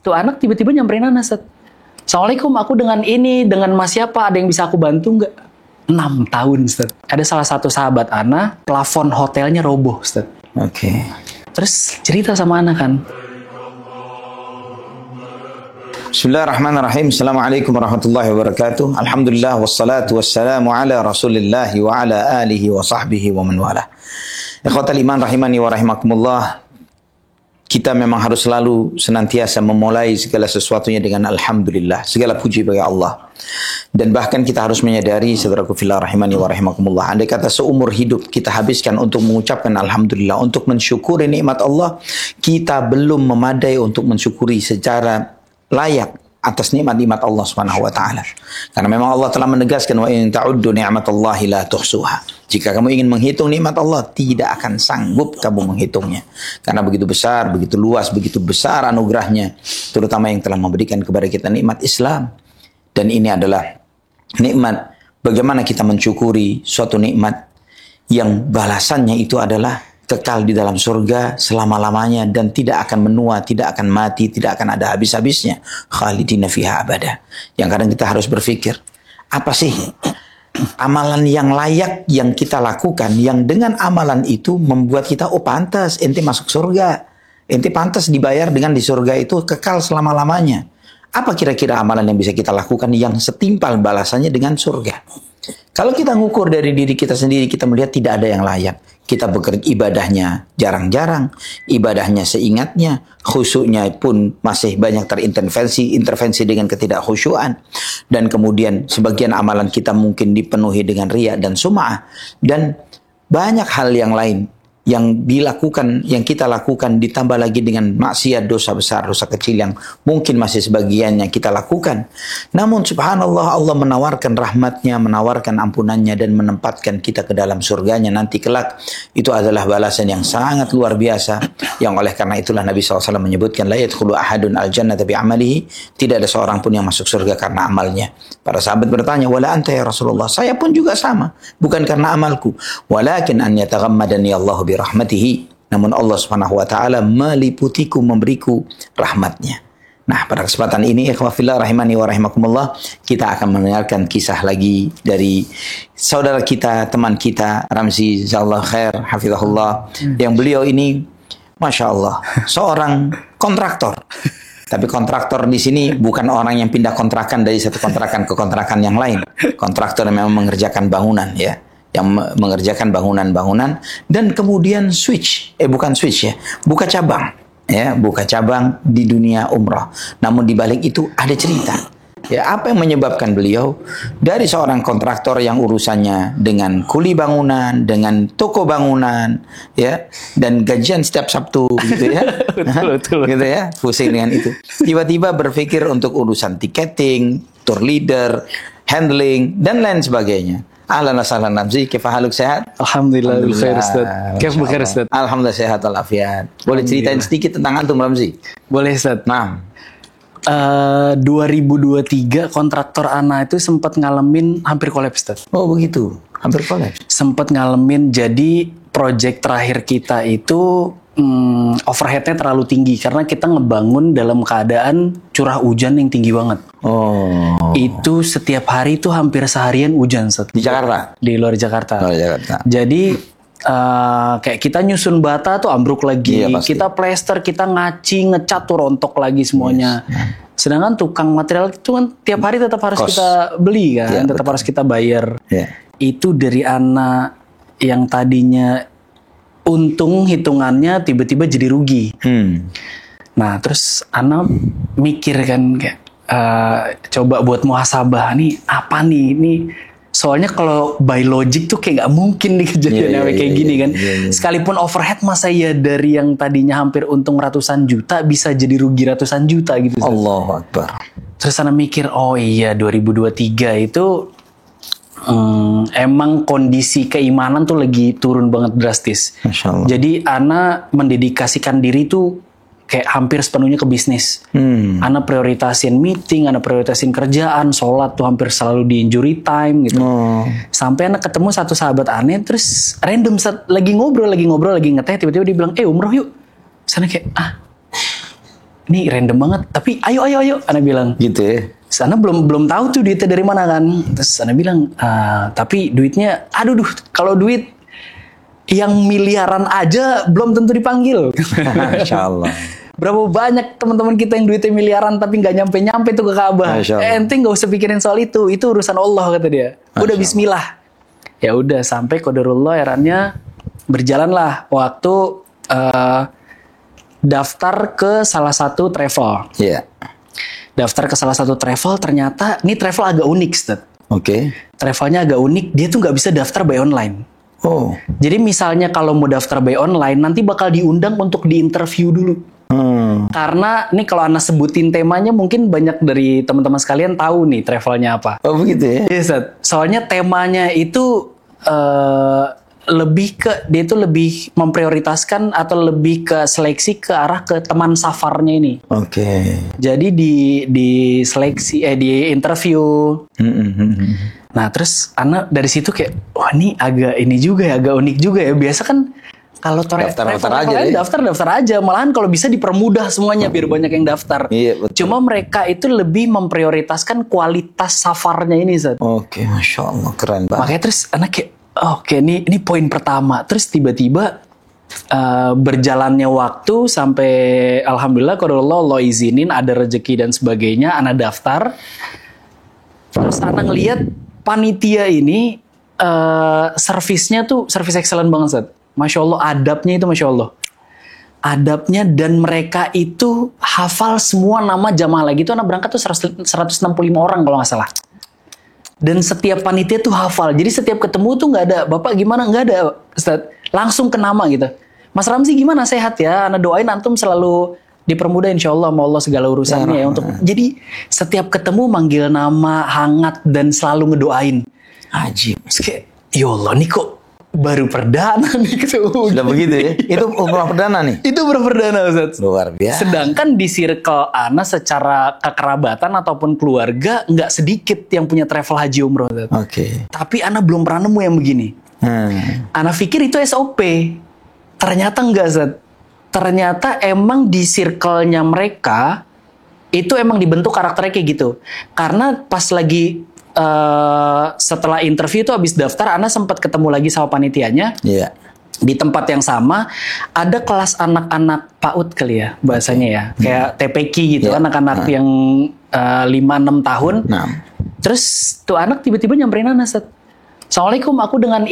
Tuh anak tiba-tiba nyamperin Ana, Ustaz. Assalamualaikum, aku dengan ini, dengan Mas siapa, ada yang bisa aku bantu nggak? 6 tahun, Ustaz. Ada salah satu sahabat Ana, plafon hotelnya roboh, Ustaz. Oke. Terus cerita sama Ana kan. Bismillahirrahmanirrahim. Assalamualaikum warahmatullahi wabarakatuh. Alhamdulillah wassalatu wassalamu ala Rasulillah wa ala alihi wa sahbihi wa man wala. Ikhwatal iman rahimani wa rahimakumullah. Kita memang harus selalu senantiasa memulai segala sesuatunya dengan alhamdulillah. Segala puji bagi Allah. Dan bahkan kita harus menyadari, saudaraku fillah rahimani wa rahimakumullah, andai kata seumur hidup kita habiskan untuk mengucapkan alhamdulillah, untuk mensyukuri nikmat Allah, kita belum memadai untuk mensyukuri secara layak atas nikmat-nikmat Allah Subhanahu wa taala. Karena memang Allah telah menegaskan, wa in ta'uddu ni'matallahi la tuhsuha. Jika kamu ingin menghitung nikmat Allah, tidak akan sanggup kamu menghitungnya. Karena begitu besar, begitu luas, begitu besar anugerahnya, terutama yang telah memberikan kepada kita nikmat Islam. Dan ini adalah nikmat bagaimana kita mensyukuri suatu nikmat yang balasannya itu adalah kekal di dalam surga selama-lamanya dan tidak akan menua, tidak akan mati, tidak akan ada habis-habisnya. Khalidina fiha abada. Yang kadang kita harus berpikir, apa sih amalan yang layak yang kita lakukan, yang dengan amalan itu membuat kita, oh pantas ente masuk surga, ente pantas dibayar dengan di surga itu kekal selama-lamanya. Apa kira-kira amalan yang bisa kita lakukan yang setimpal balasannya dengan surga? Kalau kita ngukur dari diri kita sendiri, kita melihat tidak ada yang layak. Kita bekerja ibadahnya jarang-jarang, ibadahnya seingatnya, khusyuknya pun masih banyak intervensi dengan ketidakkhusyuan. Dan kemudian sebagian amalan kita mungkin dipenuhi dengan riya dan sum'ah. Dan banyak hal yang lain yang dilakukan, yang kita lakukan ditambah lagi dengan maksiat, dosa besar, dosa kecil yang mungkin masih sebagiannya kita lakukan. Namun subhanallah, Allah menawarkan rahmatnya, menawarkan ampunannya dan menempatkan kita ke dalam surganya nanti kelak. Itu adalah balasan yang sangat luar biasa, yang oleh karena itulah Nabi SAW menyebutkan, la yadkhulu ahadun al-jannata bi'amalihi, tidak ada seorang pun yang masuk surga karena amalnya. Para sahabat bertanya, wala anta ya Rasulullah, saya pun juga sama, bukan karena amalku, walakin an yataghammadani Allahu bi rahmatihi, namun Allah Subhanahu wa taala meliputiku, memberiku rahmatnya. Nah, pada kesempatan ini ikhwah fillah rahimani wa rahimakumullah, kita akan mendengarkan kisah lagi dari saudara kita, teman kita Ramzi Jazakallahu khair hafizahullah, yang beliau ini Masya Allah seorang kontraktor. Tapi kontraktor di sini bukan orang yang pindah kontrakan dari satu kontrakan ke kontrakan yang lain. Kontraktor yang memang mengerjakan bangunan, ya, yang mengerjakan bangunan-bangunan dan kemudian buka cabang, ya, buka cabang di dunia umrah. Namun di balik itu ada cerita. Ya, apa yang menyebabkan beliau dari seorang kontraktor yang urusannya dengan kuli bangunan, dengan toko bangunan, ya, dan gajian setiap Sabtu, gitu ya, betul. Gitu ya, pusing dengan itu. Tiba-tiba berpikir untuk urusan tiketing, tour leader, handling dan lain sebagainya. Ahlan wa sahlan Ramzi, kaifa haluk, sehat? Alhamdulillah khair Ustaz. Kaif bekhair Ustaz? Alhamdulillah sehat walafiat. Boleh ceritain sedikit tentang antum Ramzi? Boleh Ustaz. Nah, 2023 kontraktor Ana itu sempat ngalamin hampir kolaps Ustaz. oh begitu, hampir kolaps. Sempat ngalamin, jadi project terakhir kita itu overheadnya terlalu tinggi karena kita ngebangun dalam keadaan curah hujan yang tinggi banget. Oh. Itu setiap hari itu hampir seharian hujan Ustaz. Di Jakarta? Di luar Jakarta. Oh, Jakarta. Jadi kayak kita nyusun bata tuh ambruk lagi, iya, kita plester, kita ngecat tuh rontok lagi semuanya. Yes. Sedangkan tukang material itu kan tiap hari tetap harus kita beli kan, tetap harus kita bayar. Itu dari anak yang tadinya untung hitungannya tiba-tiba jadi rugi. Nah terus anak mikir kan kayak coba buat muhasabah nih apa nih ini. Soalnya kalau by logic tuh kayak gak mungkin nih kejadian kayak gini kan. Sekalipun overhead masa ya dari yang tadinya hampir untung ratusan juta bisa jadi rugi ratusan juta gitu. Allahu Akbar. Terus Ana mikir, oh iya 2023 itu emang kondisi keimanan tuh lagi turun banget drastis. Masya Allah. Jadi Ana mendedikasikan diri tuh kayak hampir sepenuhnya ke bisnis. Ana prioritasin meeting, Ana prioritasin kerjaan, sholat tuh hampir selalu di injury time gitu. Sampai Ana ketemu satu sahabat aneh, terus random lagi ngobrol, lagi ngeteh, tiba-tiba dia bilang, umroh yuk. Sana kayak, ini random banget. Tapi ayo, Ana bilang. Gitu ya. Sana belum tahu tuh duitnya dari mana kan. Terus Ana bilang, tapi duitnya, kalau duit yang miliaran aja belum tentu dipanggil. Masya Allah. Berapa banyak teman-teman kita yang duitnya miliaran tapi nggak nyampe tuh ke Ka'bah. Ente nggak usah pikirin soal itu urusan Allah kata dia. Udah Bismillah. Ya udah sampai qadarullah akhirnya berjalanlah waktu daftar ke salah satu travel. Iya. Daftar ke salah satu travel, ternyata ini travel agak unik, Ustaz. Oke. Travelnya agak unik, dia tuh nggak bisa daftar by online. Oh. Jadi misalnya kalau mau daftar by online, nanti bakal diundang untuk diinterview dulu. Karena ini kalau Ana sebutin temanya mungkin banyak dari teman-teman sekalian tahu nih travelnya apa. Oh begitu ya? Iya, Ustaz. Soalnya temanya itu dia itu lebih memprioritaskan atau lebih ke seleksi ke arah ke teman safarnya ini. Oke. Jadi di seleksi di interview. Nah, terus Ana dari situ kayak wah ini agak unik juga ya. Biasa kan kalau daftar aja. Malahan kalau bisa dipermudah semuanya biar banyak yang daftar. Iya, betul. Cuma mereka itu lebih memprioritaskan kualitas safarnya ini, Zat. Oke, Masya Allah, keren banget. Makanya terus anak kayak, oke, ini poin pertama. Terus tiba-tiba berjalannya waktu sampai alhamdulillah kalau Allah izinin ada rezeki dan sebagainya, anak daftar. Terus anak ngelihat panitia ini servisnya tuh servis excellent banget, Zat. Masya Allah, adabnya itu Masya Allah. Adabnya dan mereka itu hafal semua nama jamaah lagi. Itu anak berangkat tuh 165 orang kalau nggak salah. Dan setiap panitia tuh hafal. Jadi setiap ketemu tuh nggak ada, Bapak gimana? Nggak ada, Ustaz. Langsung ke nama gitu. Mas Ramzi gimana? Sehat ya? Anak doain antum selalu dipermudah insya Allah sama Allah segala urusannya ya. Jadi setiap ketemu manggil nama, hangat, dan selalu ngedoain. Ajib. Terus kayak, ya Allah nih kok baru perdana nih ketemu. Sudah begitu ya? Itu umrah perdana nih? Itu umrah perdana, Ustaz. Luar biasa. Sedangkan di circle Ana secara kekerabatan ataupun keluarga nggak sedikit yang punya travel haji umroh, Ustaz. Oke. Tapi Ana belum pernah nemu yang begini. Ana pikir itu SOP. Ternyata enggak, Ustaz. Ternyata emang di circle-nya mereka itu emang dibentuk karakternya kayak gitu. Karena pas lagi setelah interview itu habis daftar, Ana sempat ketemu lagi sama panitianya. Iya. Di tempat yang sama ada kelas anak-anak PAUD kali ya bahasanya ya. Kayak TPQ gitu, anak-anak yang 5-6 tahun. Terus tuh anak tiba-tiba nyamperin Ana, Ustaz. Assalamualaikum, aku dengan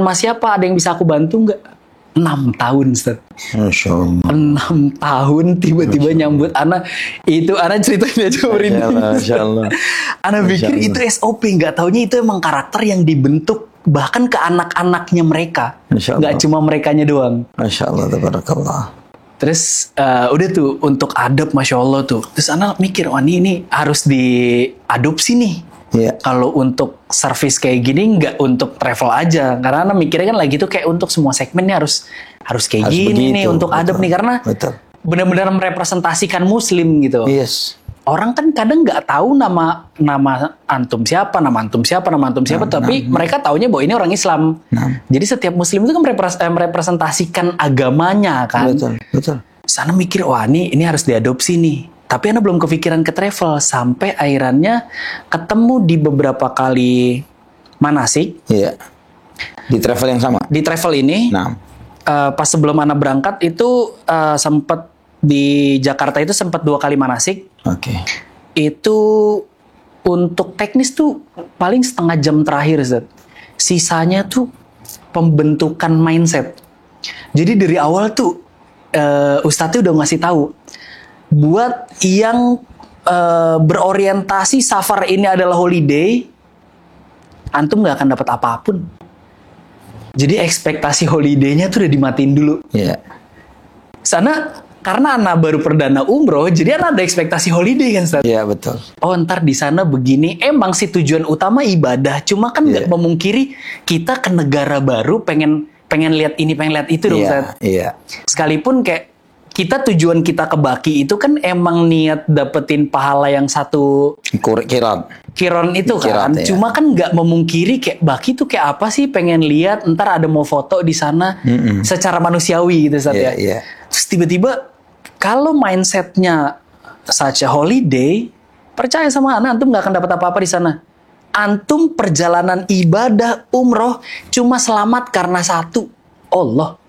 Mas siapa? Ada yang bisa aku bantu nggak? 6 tahun, Ustaz. Masya Allah. 6 tahun tiba-tiba nyambut Ana. Itu Ana ceritain aja merinding. Masya Allah. Ana pikir itu SOP, nggak taunya itu emang karakter yang dibentuk bahkan ke anak-anaknya mereka. Nggak cuma merekanya doang. Masya Allah, tabarakallah. Terus udah tuh untuk adab Masya Allah tuh. Terus Ana mikir, wah ini harus diadopsi nih. Yeah. Kalau untuk service kayak gini nggak untuk travel aja, karena Ana mikirnya kan lagi tuh kayak untuk semua segmennya harus kayak gini begitu, nih untuk adab nih karena benar-benar merepresentasikan Muslim gitu. Yes. Orang kan kadang nggak tahu nama antum siapa, tapi mereka taunya bahwa ini orang Islam. Jadi setiap Muslim itu kan merepresentasikan agamanya kan. Betul. Sana mikir wah ini harus diadopsi nih. Tapi Ana belum kepikiran ke travel sampai akhirnya ketemu di beberapa kali manasik. Iya. Di travel yang sama. Di travel ini. Pas sebelum Ana berangkat itu sempat di Jakarta itu sempat 2 kali manasik. Oke. Itu untuk teknis tuh paling setengah jam terakhir, Zat. Sisanya tuh pembentukan mindset. Jadi dari awal tuh Ustadznya udah ngasih tahu. Buat yang berorientasi safar ini adalah holiday, antum nggak akan dapat apapun. Jadi ekspektasi holiday-nya tuh udah dimatiin dulu. Iya. Sana karena Ana baru perdana umroh, jadi Ana ada ekspektasi holiday kan, Ustaz? Iya, betul. Oh, ntar di sana begini. Emang sih tujuan utama ibadah, cuma kan nggak memungkiri kita ke negara baru pengen lihat ini, pengen lihat itu dong, Ustaz. Iya. Sekalipun kayak tujuan kita ke Baki itu kan emang niat dapetin pahala yang satu Kiron itu kan. Ya. Cuma kan nggak memungkiri kayak Baki tuh kayak apa sih, pengen lihat, ntar ada mau foto di sana secara manusiawi gitu, Ustaz ya. Iya. Terus tiba-tiba Kalau mindsetnya such a holiday, percaya sama ana, antum nggak akan dapat apa-apa di sana. Antum perjalanan ibadah umroh cuma selamat karena satu, Allah.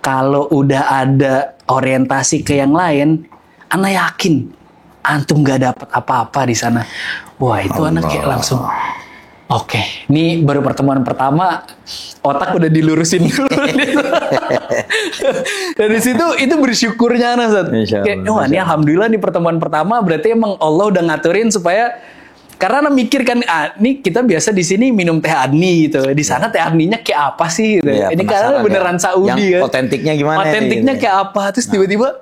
Kalau udah ada orientasi ke yang lain, ana yakin antum nggak dapat apa-apa di sana. Wah, itu anak kayak langsung, oke, ini baru pertemuan pertama, otak udah dilurusin dulu. Dari situ itu bersyukurnya anak, kayak, wah ini alhamdulillah nih pertemuan pertama, berarti emang Allah udah ngaturin supaya, karena anak mikir kan, ini kita biasa di sini minum teh adni gitu, di sana teh adninya kayak apa sih? Gitu. Ya, ini karena beneran Saudi yang kan. Otentiknya gimana? Otentiknya gitu. Kayak apa? Terus tiba-tiba,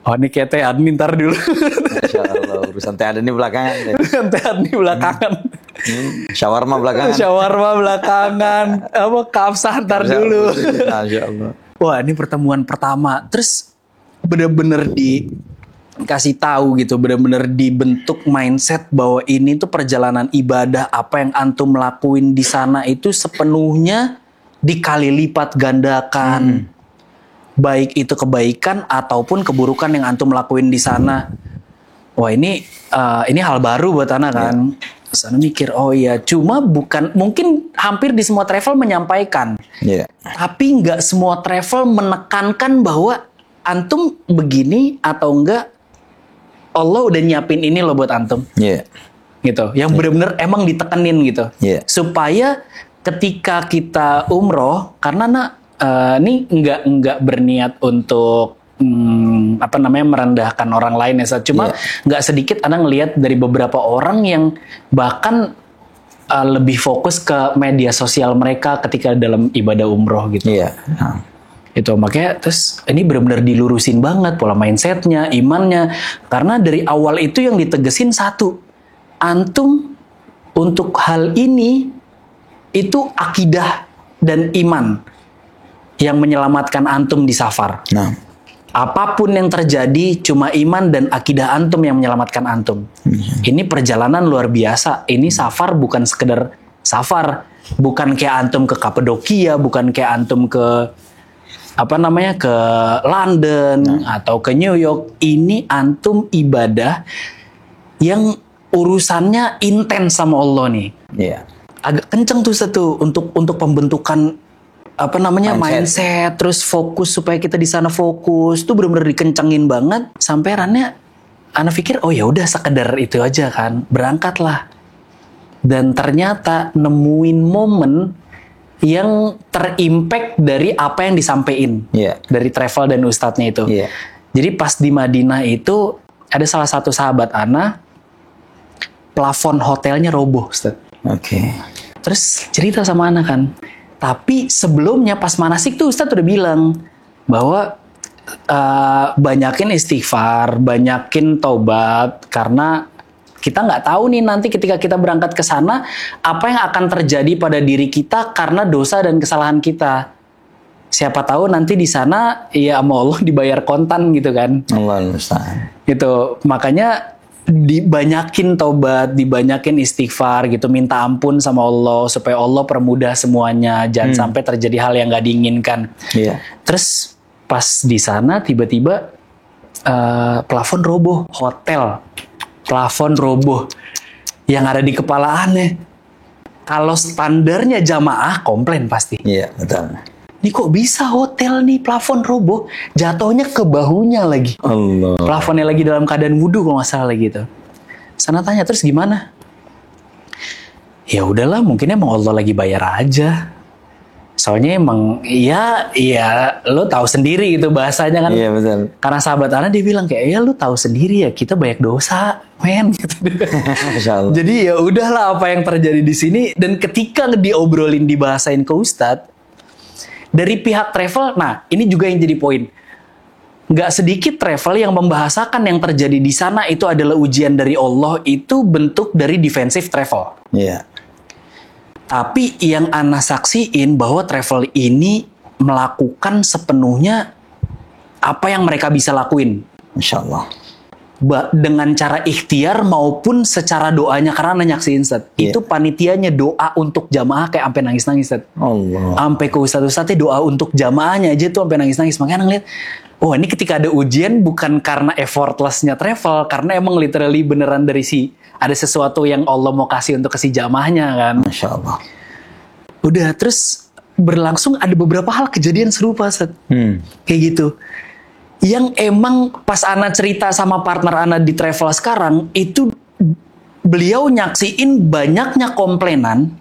oh ini kayak teh adni ntar dulu. Masya Allah, urusan teh adni belakangan. Urusan teh adni belakangan. Shawarma belakangan. Shawarma belakangan. Apa kapsah ntar dulu. Masya Allah. Wah, ini pertemuan pertama. Terus bener-bener dikasih tahu gitu, bener-bener dibentuk mindset bahwa ini tuh perjalanan ibadah, apa yang antum lakuin di sana itu sepenuhnya dikali lipat gandakan. Baik itu kebaikan ataupun keburukan yang antum lakuin di sana. Wah, ini hal baru buat anak kan. Sana mikir, oh iya, cuma bukan, mungkin hampir di semua travel menyampaikan. Tapi nggak semua travel menekankan bahwa antum begini atau enggak, Allah udah nyiapin ini loh buat antum. Gitu. Yang benar-benar emang ditekenin gitu. Supaya ketika kita umroh, karena ini nggak berniat untuk merendahkan orang lain ya. Cuma nggak sedikit Anda ngelihat dari beberapa orang yang bahkan lebih fokus ke media sosial mereka ketika dalam ibadah umroh gitu. Itu makanya terus ini benar-benar dilurusin banget pola mindsetnya, imannya, karena dari awal itu yang ditegesin satu, antum untuk hal ini itu akidah dan iman yang menyelamatkan antum di safar. Apapun yang terjadi, cuma iman dan akidah antum yang menyelamatkan antum. Ini perjalanan luar biasa. Ini safar bukan sekedar safar, bukan kayak antum ke Kapadokia, bukan kayak antum ke ke London atau ke New York. Ini antum ibadah yang urusannya intens sama Allah nih. Agak kenceng tuh untuk pembentukan mindset, terus fokus supaya kita di sana fokus tuh benar-benar dikencengin banget sampai rannya anak pikir oh ya udah sekedar itu aja kan, berangkatlah. Dan ternyata nemuin momen yang terimpact dari apa yang disampaikan dari travel dan ustadznya itu. Jadi pas di Madinah itu ada salah satu sahabat Ana, plafon hotelnya roboh, Ustaz. Terus cerita sama Ana kan. Tapi sebelumnya pas manasik tuh Ustadz udah bilang bahwa banyakin istighfar, banyakin taubat, karena kita nggak tahu nih nanti ketika kita berangkat ke sana apa yang akan terjadi pada diri kita karena dosa dan kesalahan kita. Siapa tahu nanti di sana ya sama Allah dibayar kontan gitu kan. Allah musta'an. Gitu. Makanya dibanyakin taubat, dibanyakin istighfar gitu, minta ampun sama Allah supaya Allah permudah semuanya, jangan sampai terjadi hal yang nggak diinginkan. Terus pas di sana tiba-tiba plafon roboh, hotel plafon roboh, yang ada di kepala aneh. Kalau standarnya jamaah komplain pasti. Betul. Ini kok bisa hotel nih plafon roboh, jatuhnya ke bahunya lagi. Allah. Plafonnya lagi dalam keadaan wudhu kalau nggak salah gitu. Sana tanya terus gimana? Ya udahlah, mungkin emang Allah lagi bayar aja. Soalnya emang ya lo tahu sendiri gitu bahasanya kan. Iya betul. Karena sahabat Ana dia bilang kayak ya lo tahu sendiri ya kita banyak dosa, men gitu. Jadi ya udahlah apa yang terjadi di sini, dan ketika diobrolin dibahasain ke Ustadz dari pihak travel, nah ini juga yang jadi poin. Nggak sedikit travel yang membahasakan yang terjadi di sana itu adalah ujian dari Allah, itu bentuk dari defensive travel. Tapi yang Ana saksiin bahwa travel ini melakukan sepenuhnya apa yang mereka bisa lakuin. Insya Allah. dengan cara ikhtiar maupun secara doanya, karena nyaksiin Ustaz. Itu panitianya doa untuk jamaah kayak sampai nangis-nangis Ustaz. Allah. Sampai ke Ustaz-Ustaznya doa untuk jamaahnya aja tuh sampai nangis-nangis. Makanya ngeliat, oh ini ketika ada ujian bukan karena effortlessnya travel, karena emang literally beneran dari ada sesuatu yang Allah mau kasih untuk si jamaahnya kan. Masya Allah. Udah, terus berlangsung ada beberapa hal kejadian serupa Ustaz. Kayak gitu. Yang emang pas Ana cerita sama partner Ana di travel sekarang, itu beliau nyaksiin banyaknya komplainan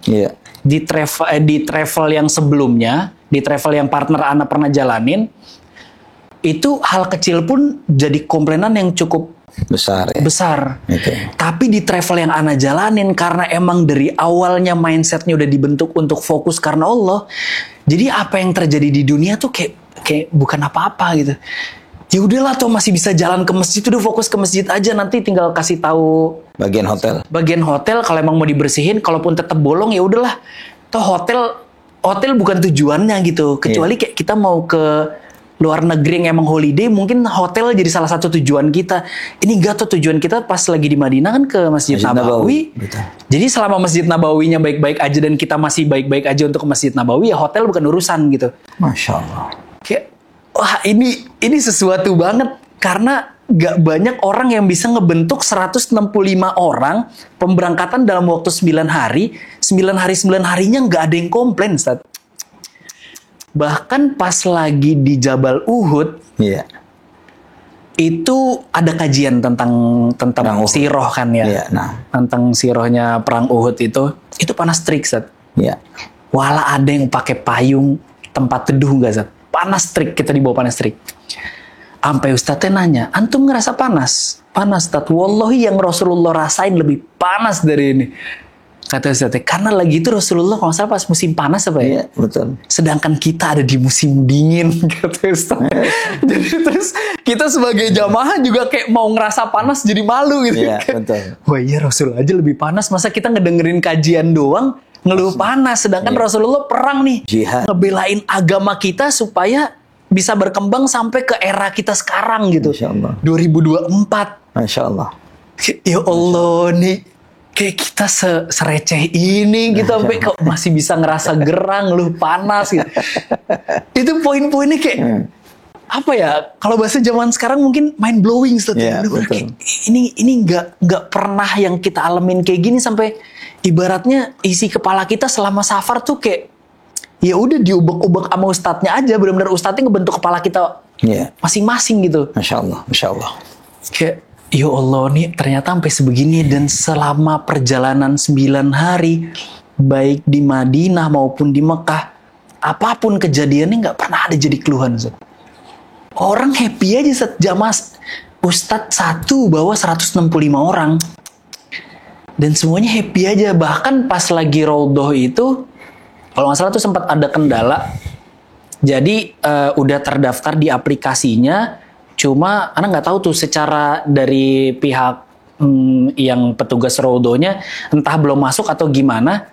di travel yang sebelumnya, di travel yang partner Ana pernah jalanin, itu hal kecil pun jadi komplainan yang cukup besar. Okay. Tapi di travel yang Ana jalanin, karena emang dari awalnya mindsetnya udah dibentuk untuk fokus karena Allah, jadi apa yang terjadi di dunia tuh kayak bukan apa-apa gitu. Ya udahlah, tuh masih bisa jalan ke masjid, udah fokus ke masjid aja, nanti tinggal kasih tahu bagian hotel kalau emang mau dibersihin, kalaupun tetap bolong ya udahlah, toh hotel bukan tujuannya gitu, kecuali kayak kita mau ke luar negeri yang emang holiday, mungkin hotel jadi salah satu tujuan kita. Ini enggak, tuh tujuan kita pas lagi di Madinah kan ke Masjid Nabawi. Jadi selama Masjid Nabawinya baik-baik aja dan kita masih baik-baik aja untuk ke Masjid Nabawi, ya hotel bukan urusan gitu. Masya Allah. Kayak, wah ini sesuatu banget, karena gak banyak orang yang bisa ngebentuk 165 orang pemberangkatan dalam waktu 9 hari. 9 harinya gak ada yang komplain, Ustaz. Bahkan pas lagi di Jabal Uhud, itu ada kajian tentang siroh kan ya. Tentang sirohnya perang Uhud itu panas terik, Ustaz. Walau ada yang pakai payung tempat teduh gak, Ustaz? Panas terik, kita dibawa panas terik. Sampai Ustadznya nanya, antum ngerasa panas? Panas, Ustadz. Wallahi yang Rasulullah rasain lebih panas dari ini. Kata Ustadznya, karena lagi itu Rasulullah kalau salah pas musim panas apa ya? Iya, betul. Sedangkan kita ada di musim dingin, kata Ustadz. Jadi terus kita sebagai jamaah juga kayak mau ngerasa panas jadi malu gitu. Iya, betul. Wah iya, Rasul aja lebih panas, masa kita ngedengerin kajian doang ngeluh panas, sedangkan Rasulullah perang nih, jihad, ngebelain agama kita supaya bisa berkembang sampai ke era kita sekarang gitu. Masya Allah. 2024. Masya Allah. Ya Allah, nih kayak kita sereceh ini gitu, sampai kok masih bisa ngerasa gerang, ngeluh panas gitu. Itu poin-poinnya kayak apa ya? Kalau bahasa zaman sekarang mungkin mind blowing, ini nggak pernah yang kita alamin kayak gini, sampai ibaratnya isi kepala kita selama safar tuh kayak ya udah diubek-ubek sama ustadznya aja, benar-benar ustadznya ngebentuk kepala kita masing-masing gitu. Masya Allah, Masya Allah. Kayak ya Allah nih ternyata sampai sebegini, dan selama perjalanan 9 hari baik di Madinah maupun di Mekah, apapun kejadiannya nggak pernah ada jadi keluhan, Ustaz. Orang happy aja, Ustaz. Jamaah ustadz satu bawa 165 orang. Dan semuanya happy aja. Bahkan pas lagi Raudhah itu, kalau nggak salah tuh sempat ada kendala. Jadi udah terdaftar di aplikasinya, cuma Ana nggak tahu tuh secara dari pihak yang petugas Raudhahnya entah belum masuk atau gimana.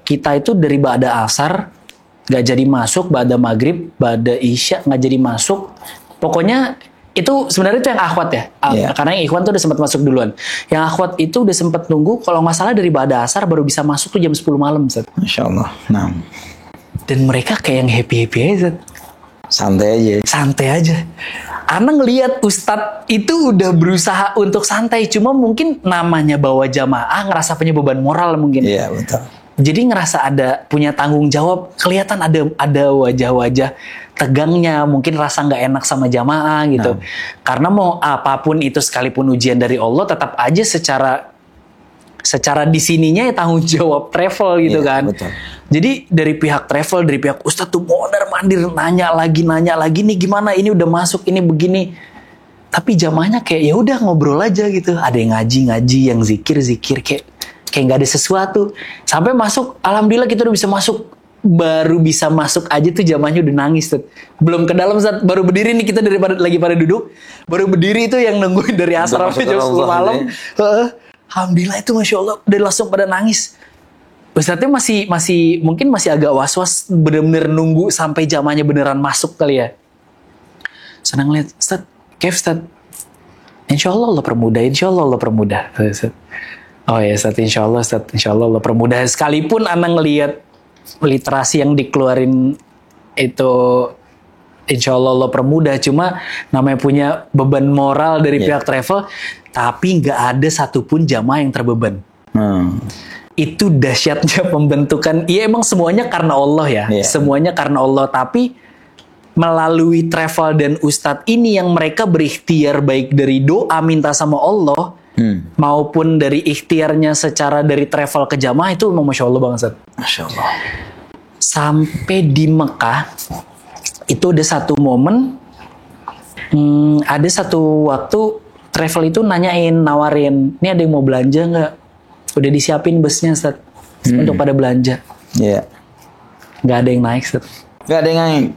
Kita itu dari Ba'da Asar nggak jadi masuk, Ba'da Maghrib, Ba'da Isya nggak jadi masuk. Pokoknya itu sebenarnya itu yang akhwat ya, karena yang ikhwan tuh udah sempat masuk duluan. Yang akhwat itu udah sempat nunggu, kalau nggak salah dari Ba'da Asar baru bisa masuk tuh jam 10 malam, Ustaz. Masya Allah. Nah. Dan mereka kayak yang happy-happy aja, Ustaz. Santai aja. Ana ngelihat Ustadz itu udah berusaha untuk santai, cuma mungkin namanya bawa jamaah ngerasa punya beban moral mungkin. Iya, betul. Jadi ngerasa punya tanggung jawab, kelihatan ada wajah-wajah tegangnya, mungkin rasa nggak enak sama jamaah gitu. Karena mau apapun itu, sekalipun ujian dari Allah, tetap aja secara di sininya ya tanggung jawab travel gitu kan. Betul. Jadi dari pihak travel, dari pihak Ustadz tuh mondar-mandir, nanya lagi nih gimana, ini udah masuk, ini begini. Tapi jamaahnya kayak ya udah ngobrol aja gitu. Ada yang ngaji, yang zikir kayak nggak ada sesuatu. Sampai masuk, alhamdulillah kita udah bisa masuk. Baru bisa masuk aja tuh jamaahnya udah nangis tuh. Belum ke dalam, saat baru berdiri nih kita lagi pada duduk. Baru berdiri itu yang nungguin dari asar sampai jam 10 malam. Alhamdulillah itu Masya Allah udah langsung pada nangis. Ustadznya mungkin masih agak was-was, bener-bener nunggu sampai jamaahnya beneran masuk kali ya. Senang lihat, Ustadz, Ustadz, Insya Allah Allah permudah, insya Allah Allah permudah. Oh ya Ustaz, insya Allah Ustaz, insya Allah Allah permudah. Sekalipun anak ngelihat literasi yang dikeluarin itu insya Allah Allah permudah, cuma namanya punya beban moral dari pihak travel, tapi nggak ada satupun jamaah yang terbeban. Itu dahsyatnya pembentukan. Iya emang semuanya karena Allah ya, semuanya karena Allah, tapi melalui travel dan ustadz ini yang mereka berikhtiar baik dari doa minta sama Allah maupun dari ikhtiarnya secara dari travel ke jamaah, itu memang Masya Allah banget Ustaz. Masya Allah. Sampai di Mekah itu ada satu momen, ada satu waktu travel itu nawarin, ini ada yang mau belanja nggak? Udah disiapin busnya Ustaz untuk pada belanja. Iya. Nggak ada yang naik Ustaz. Nggak ada yang naik.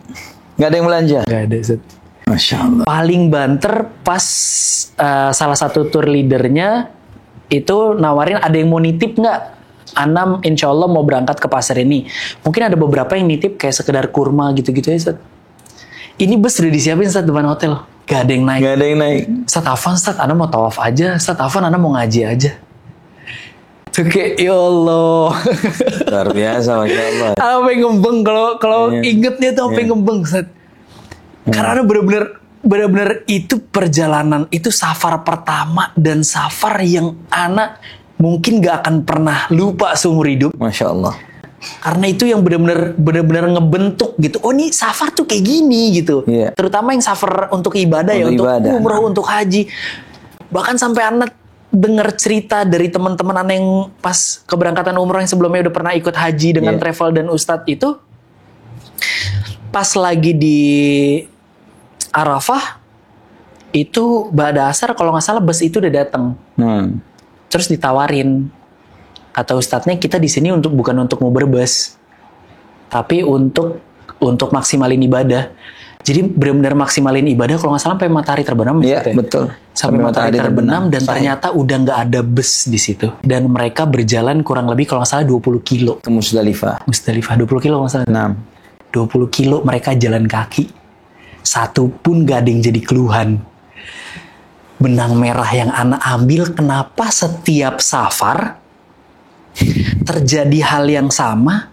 Nggak ada yang belanja? Nggak ada Ustaz. Masya Allah. Paling banter pas salah satu tour leadernya itu nawarin, ada yang mau nitip nggak? Anam insya Allah mau berangkat ke pasar ini. Mungkin ada beberapa yang nitip kayak sekedar kurma gitu-gitu ya Ustaz. Ini bus sudah disiapin Ustaz depan hotel. Gak ada yang naik. Gak ada yang naik. Ustaz Afan, Ustaz Ana mau tawaf aja. Ustaz Afan, Ana mau ngaji aja. Tuh kayak ya Allah. Luar biasa Masya Allah. Apa yang ngembeng kalau ingetnya tuh apa yang ngembeng Ustaz. Karena benar-benar itu perjalanan, itu safar pertama dan safar yang Ana mungkin gak akan pernah lupa seumur hidup. Masya Allah. Karena itu yang benar-benar ngebentuk gitu. Oh nih safar tuh kayak gini gitu. Terutama yang safar untuk ibadah ya, untuk umroh, untuk haji. Bahkan sampai anak dengar cerita dari teman-teman anak yang pas keberangkatan umroh yang sebelumnya udah pernah ikut haji dengan travel dan ustadz itu. Pas lagi di Arafah itu ba'da asar kalau nggak salah bus itu udah datang. Terus ditawarin, kata ustadznya, kita di sini bukan untuk mau berbus, tapi untuk maksimalin ibadah. Jadi benar-benar maksimalin ibadah kalau nggak salah sampai matahari terbenam. Iya betul. Sampai matahari terbenam dan ternyata udah nggak ada bus di situ. Dan mereka berjalan kurang lebih kalau nggak salah 20 kilo. Ke Musdalifah. 20 kilo nggak salah. 20 kilo mereka jalan kaki. Satu pun gak ada yang jadi keluhan. Benang merah yang anak ambil, kenapa setiap safar terjadi hal yang sama,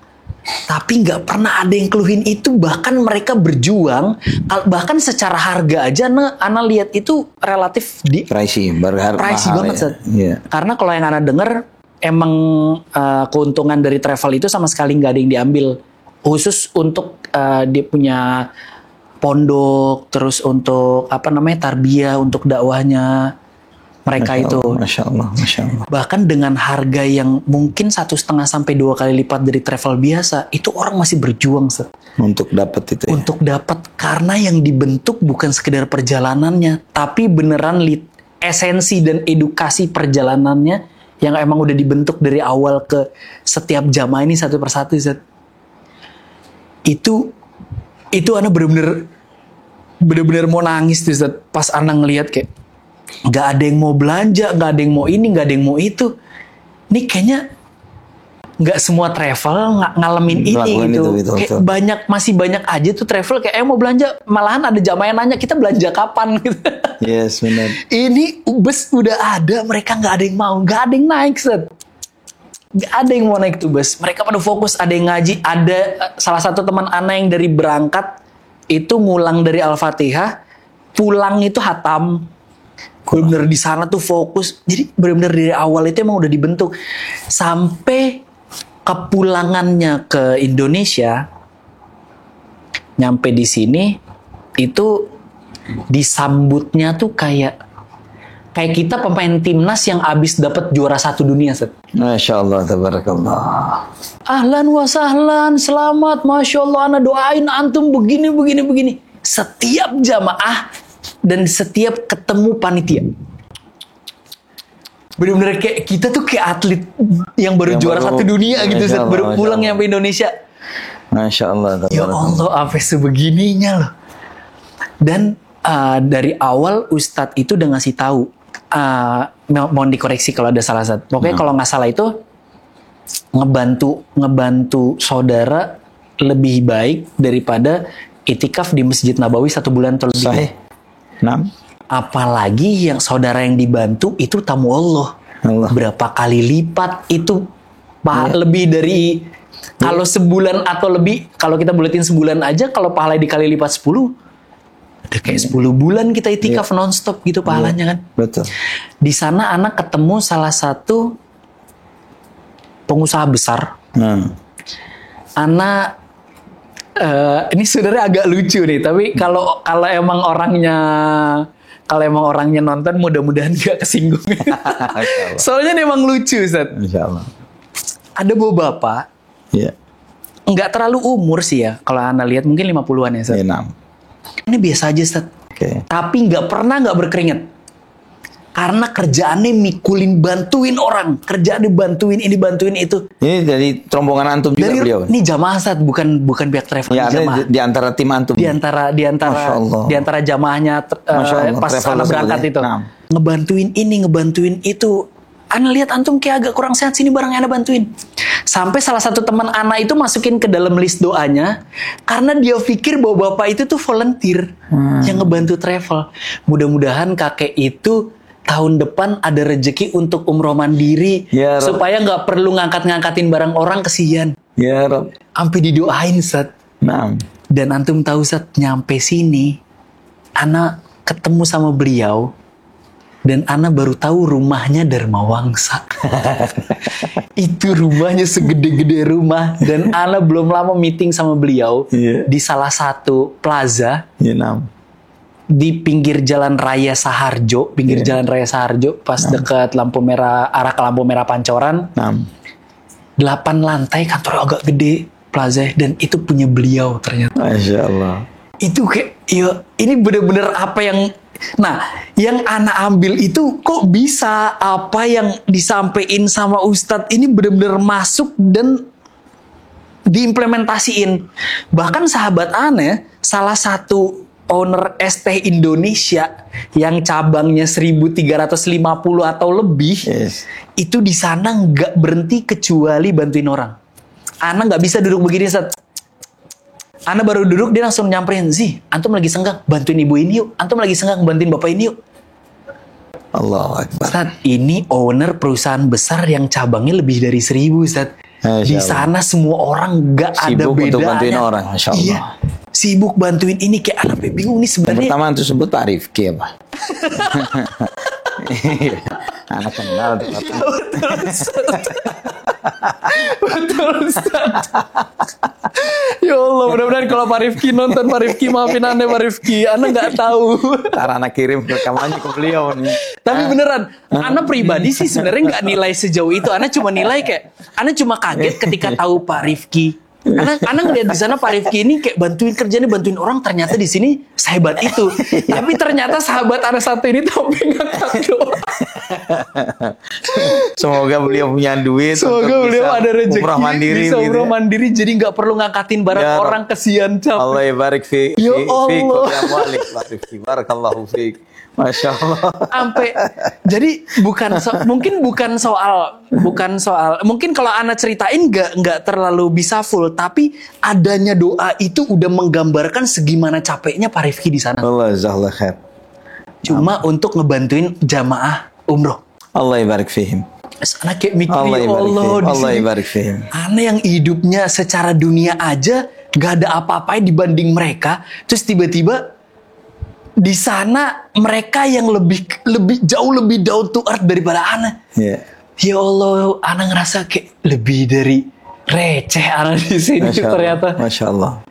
tapi nggak pernah ada yang keluhin itu. Bahkan mereka berjuang, bahkan secara harga aja, Ana lihat itu relatif pricey banget. Ya. Karena kalau yang Ana dengar, emang keuntungan dari travel itu sama sekali nggak ada yang diambil, khusus untuk dia punya pondok, terus untuk tarbiyah, untuk dakwahnya mereka Masya Allah, itu. Masya Allah, Masya Allah. Bahkan dengan harga yang mungkin 1,5 sampai 2 kali lipat dari travel biasa, itu orang masih berjuang untuk dapat itu. Untuk dapat, karena yang dibentuk bukan sekedar perjalanannya, tapi beneran esensi dan edukasi perjalanannya yang emang udah dibentuk dari awal ke setiap jamaah ini satu persatu. Itu Ana bener-bener mau nangis tuh Ustaz. Pas Ana ngelihat kayak gak ada yang mau belanja, gak ada yang mau ini, gak ada yang mau itu. Ini kayaknya gak semua travel ngalamin ini gitu. Kayak masih banyak aja tuh travel kayak mau belanja, malahan ada jamaah yang nanya kita belanja kapan gitu. Yes, benar. Ini bus udah ada, mereka gak ada yang mau, gak ada yang naik Ustaz. Gak ada yang mau naik tuh bus. Mereka pada fokus, ada yang ngaji. Ada salah satu teman Ana yang dari berangkat itu ngulang dari Al-Fatihah, pulang itu hatam. Benar-benar di sana tuh fokus. Jadi benar-benar dari awal itu emang udah dibentuk. Sampai kepulangannya ke Indonesia, nyampe di sini itu disambutnya tuh kayak kita pemain timnas yang abis dapat juara 1 dunia, Ustaz. Masya Allah, tabarakallah. Ahlan wa sahlan, selamat, Masya Allah, Ana doain antum begini. Setiap jamaah dan setiap ketemu panitia. Bener-bener kayak kita tuh kayak atlet yang baru juara 1 dunia gitu, Ustaz. Baru pulang nyampe Indonesia. Masya Allah, tabarakallah. Ya Allah, sampai sebegininya loh. Dan dari awal Ustadz itu udah ngasih tahu, mohon dikoreksi kalau ada salah satu. Pokoknya kalau nggak salah itu ngebantu saudara lebih baik daripada itikaf di Masjid Nabawi 1 bulan terlebih. Sahih. Apalagi yang saudara yang dibantu itu tamu Allah. Berapa kali lipat itu lebih dari kalau sebulan atau lebih, kalau kita buletin sebulan aja, kalau pahala dikali lipat 10, udah kayak 10 bulan kita itikaf nonstop gitu pahalanya kan. Betul. Di sana anak ketemu salah satu pengusaha besar. Anak ini sebenarnya agak lucu nih, tapi kalau emang orangnya nonton, mudah-mudahan gak kesinggung. Soalnya ini emang lucu, Ustaz. Insyaallah. Ada bapak, nggak terlalu umur sih ya, kalau Anda lihat mungkin 50-an ya, Ustaz. Ini biasa aja, Ustaz. Tapi nggak berkeringat. Karena kerjaannya mikulin, bantuin orang. Kerjaannya bantuin ini, bantuin itu. Ini dari rombongan antum juga beliau? Ini jamaah, Ustaz, bukan pihak travel. Ya, jamaah. Di antara tim antum? Di antara jamaahnya pas Anda berangkat itu. Ngebantuin ini, ngebantuin itu. Anda lihat antum kayak agak kurang sehat, sini barang Anda bantuin. Sampai salah satu teman anak itu masukin ke dalam list doanya karena dia pikir bahwa bapak itu tuh volunteer yang ngebantu travel. Mudah-mudahan kakek itu tahun depan ada rezeki untuk umroh mandiri supaya nggak perlu ngangkatin barang orang, kesian. Ya Rob. Sampai didoain, Ustaz. Dan antum tahu, Ustaz, nyampe sini anak ketemu sama beliau. Dan Ana baru tahu rumahnya Dharma Wangsa. Itu rumahnya segede-gede rumah. Dan Ana belum lama meeting sama beliau di salah satu plaza di pinggir Jalan Raya Saharjo. Jalan Raya Saharjo pas dekat lampu merah, arah ke lampu merah Pancoran. 8 lantai, kantor agak gede plaza. Dan itu punya beliau ternyata. Masya Allah. Itu kayak, ya ini bener-bener apa yang... Nah, yang Ana ambil itu kok bisa apa yang disampaikan sama Ustadz ini benar-benar masuk dan diimplementasiin. Bahkan sahabat Ana, salah satu owner ST Indonesia yang cabangnya 1350 atau lebih, itu di sana nggak berhenti kecuali bantuin orang. Ana nggak bisa duduk begini, Ustadz. Ana baru duduk, dia langsung nyamperin, antum lagi senggang, bantuin ibu ini yuk. Antum lagi senggang, bantuin bapak ini yuk. Allahu Akbar. Ustaz, ini owner perusahaan besar yang cabangnya lebih dari 1000, Ustaz. Di sana semua orang gak ada bedanya. Sibuk untuk bantuin orang, Masya Allah. Iya, sibuk bantuin ini, kayak anak bingung nih sebenarnya. Yang pertama itu sebut Pak Rifki apa? Anak kenal. Betul, Ustaz. Ya Allah, mudah-mudahan kalau Pak Rifki nonton, Pak Rifki maafin Anda, Pak Rifki. Anda nggak tahu. Ntar anak kirim rekamannya ke beliau nih. Tapi beneran, Anda pribadi sih sebenarnya nggak nilai sejauh itu. Anda cuma nilai kayak, Anda cuma kaget ketika tahu Pak Rifki. Anda ngeliat di sana Pak Rifki ini kayak bantuin kerjanya, bantuin orang. Ternyata di sini sehebat itu. Tapi ternyata sahabat Anda satu ini sampai ngangkat doa. Semoga beliau punya duit. Semoga beliau ada rezeki umrah mandiri, bisa umrah mandiri, jadi nggak perlu ngangkatin barang orang, kesian capek. Allah barik fi. Ya Allah. Barakallahu fiik. Masya Allah. Jadi mungkin kalau Ana ceritain nggak terlalu bisa full, tapi adanya doa itu udah menggambarkan segimana capeknya Pak Rifki di sana. Allah jazakallahu khair. Cuma untuk ngebantuin jamaah umroh. Allah barik fihim. Ana kayak mikir, Allah barik fihim. Ana yang hidupnya secara dunia aja nggak ada apa-apa dibanding mereka, terus tiba-tiba di sana mereka yang jauh lebih down to earth daripada Ana. Ya Allah, Ana ngerasa kayak lebih dari receh Ana di sini ternyata. Masya Allah.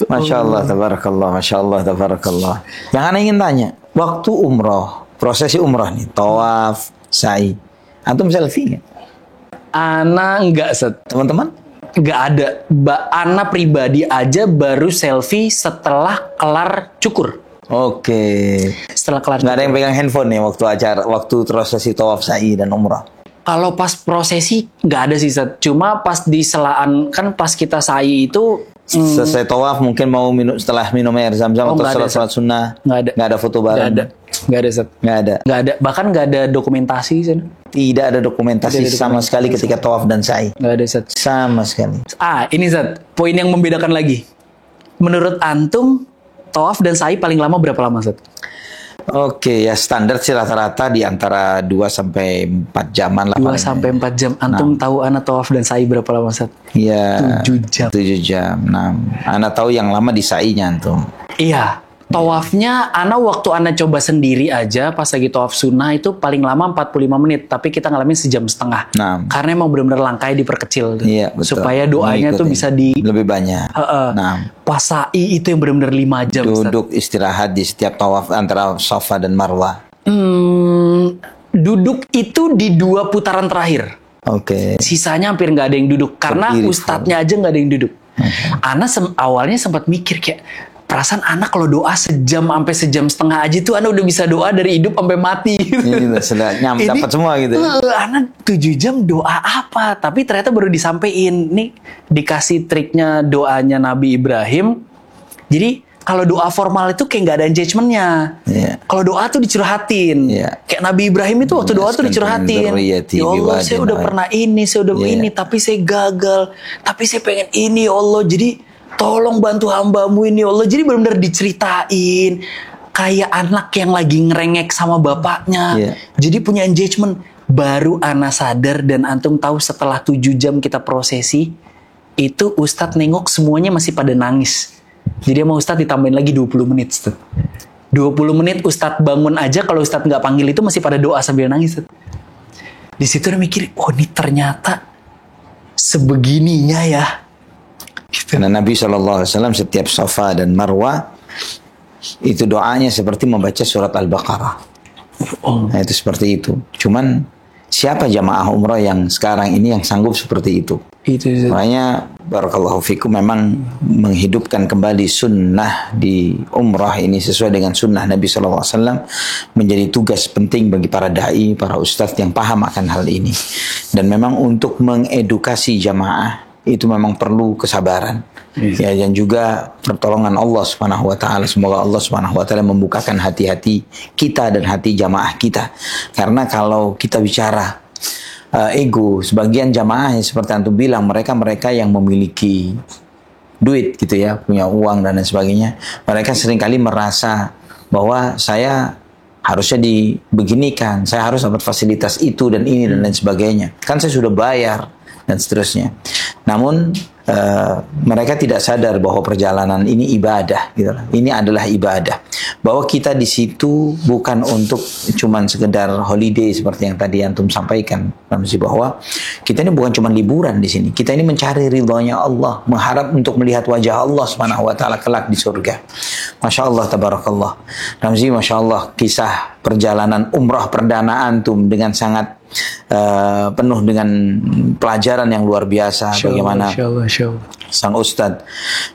Masya Allah, tabarakallah. Masya Allah, tabarakallah. Yang Ana ingin tanya, waktu umroh, prosesi umroh nih, tawaf, sa'i, antum selfie nggak? Ana enggak, teman-teman? Enggak ada. Ana pribadi aja baru selfie setelah kelar cukur. Oke. Setelah kelar. Nggak ada yang pegang handphone nih waktu prosesi tawaf, sa'i dan umrah. Kalau pas prosesi nggak ada sih, cuma pas di selaan kan pas kita sa'i itu selesai tawaf mungkin mau setelah minum air zam-zam atau salat sunnah. Nggak ada foto bareng. Nggak ada. Bahkan nggak ada dokumentasi sih. Tidak ada dokumentasi sama sekali ketika tawaf dan sa'i. Nggak ada, sama sekali. Ini poin yang membedakan lagi. Menurut antum, tawaf dan sa'i paling lama berapa lama, Ustaz? Oke, ya standar sih rata-rata di antara 2 sampai 4 jaman lah. 2 sampai 4 jam. Antum tahu ana tawaf dan sa'i berapa lama, Ustaz? Iya. 7 jam. 7 jam. Nah, ana tahu yang lama di sa'inya antum. Iya. Tawafnya, ana waktu ana coba sendiri aja pas lagi tawaf sunnah itu paling lama 45 menit, tapi kita ngalamin sejam setengah. Nah. Karena emang benar-benar langkahnya diperkecil. Iya, betul. Supaya doanya tuh bisa lebih banyak. Nah. Pas sa'i itu yang benar-benar 5 jam. Duduk Ustaz. Istirahat di setiap tawaf antara Safa dan Marwah. Duduk itu di 2 putaran terakhir. Oke. Sisanya hampir nggak ada yang duduk karena ustadznya aja nggak ada yang duduk. Ana awalnya sempat mikir kayak perasaan anak kalau doa sejam sampai sejam setengah aja tuh Ana udah bisa doa dari hidup sampai mati. Ini sudah dapat semua gitu. Ana 7 jam doa apa? Tapi ternyata baru disampaikan. Nih dikasih triknya doanya Nabi Ibrahim. Jadi kalau doa formal itu kayak nggak ada engagementnya. Yeah. Kalau doa tuh dicurhatin. Yeah. Kayak Nabi Ibrahim itu waktu doa tuh dicurhatin. Ya Allah, saya udah pernah ini, saya udah ini, tapi saya gagal. Tapi saya pengen ini, ya Allah. Jadi tolong bantu hambamu ini, ya Allah. Jadi benar-benar diceritain. Kayak anak yang lagi ngerengek sama bapaknya. Yeah. Jadi punya engagement. Baru ana sadar dan antum tahu setelah 7 jam kita prosesi, itu Ustadz nengok semuanya masih pada nangis. Jadi sama Ustadz ditambahin lagi 20 menit. Ustadz. 20 menit Ustadz bangun aja, kalau Ustadz nggak panggil itu masih pada doa sambil nangis. Ustadz. Di situ udah mikir, oh ini ternyata sebegininya ya. Karena Nabi SAW setiap Safa dan Marwah itu doanya seperti membaca surat Al-Baqarah. Nah, itu seperti itu. Cuman siapa jamaah umrah yang sekarang ini yang sanggup seperti itu? Makanya barakallahu fikum memang menghidupkan kembali sunnah di umrah ini sesuai dengan sunnah Nabi SAW menjadi tugas penting bagi para da'i, para ustadz yang paham akan hal ini. Dan memang untuk mengedukasi jamaah itu memang perlu kesabaran. Ya, dan juga pertolongan Allah Subhanahu wa taala. Semoga Allah Subhanahu wa taala membukakan hati-hati kita dan hati jamaah kita. Karena kalau kita bicara ego, sebagian jamaah seperti antum bilang, mereka yang memiliki duit gitu ya, punya uang dan lain sebagainya, mereka seringkali merasa bahwa saya harusnya dibeginikan, saya harus dapat fasilitas itu dan ini dan lain sebagainya. Kan saya sudah bayar dan seterusnya. Namun mereka tidak sadar bahwa perjalanan ini ibadah, gitu. Ini adalah ibadah. Bahwa kita di situ bukan untuk cuman sekedar holiday seperti yang tadi antum sampaikan, bahwa kita ini bukan cuma liburan di sini. Kita ini mencari ridhonya Allah, mengharap untuk melihat wajah Allah Subhanahu wa taala kelak di surga. Masya Allah, tabarakallah. Ramzi, masya Allah, kisah perjalanan umrah perdana antum dengan sangat penuh dengan pelajaran yang luar biasa. Bagaimana sang ustadz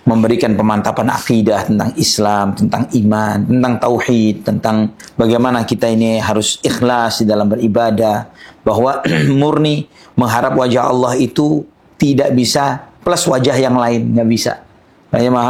memberikan pemantapan akidah tentang Islam, tentang iman, tentang tauhid, tentang bagaimana kita ini harus ikhlas di dalam beribadah, bahwa murni mengharap wajah Allah itu tidak bisa plus wajah yang lain, nggak bisa.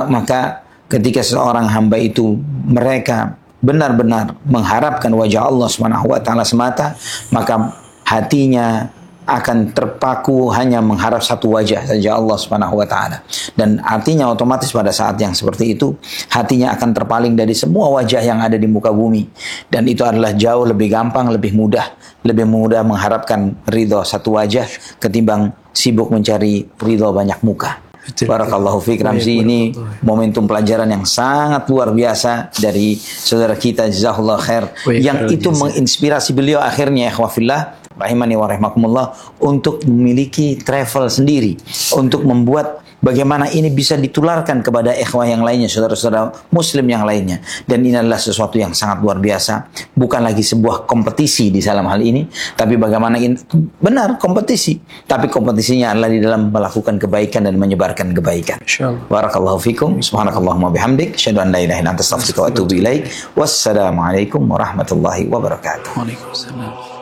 Maka ketika seorang hamba itu mereka benar-benar mengharapkan wajah Allah Subhanahu wa taala semata, maka hatinya akan terpaku hanya mengharap satu wajah saja, Allah Subhanahu wa taala. Dan artinya otomatis pada saat yang seperti itu hatinya akan terpaling dari semua wajah yang ada di muka bumi. Dan itu adalah jauh lebih gampang, lebih mudah mengharapkan ridho satu wajah ketimbang sibuk mencari ridho banyak muka. Barakallahu fiik Ramzi, ini momentum pelajaran yang sangat luar biasa dari saudara kita, jazakallahu khair, yang itu menginspirasi beliau akhirnya, ikhwafillah rahimani wa rahimakumullah, untuk memiliki travel sendiri, untuk membuat bagaimana ini bisa ditularkan kepada ikhwah yang lainnya, saudara-saudara muslim yang lainnya. Dan ini adalah sesuatu yang sangat luar biasa, bukan lagi sebuah kompetisi di dalam hal ini, tapi bagaimana ini benar kompetisi, tapi kompetisinya adalah di dalam melakukan kebaikan dan menyebarkan kebaikan. Barakallahu fikum, subhanakallahumma bihamdik, asyhadu an la ilaha illa anta astaghfiruka wa atubu ilaik. Wassalamualaikum warahmatullahi wabarakatuh. Waalaikumsalam.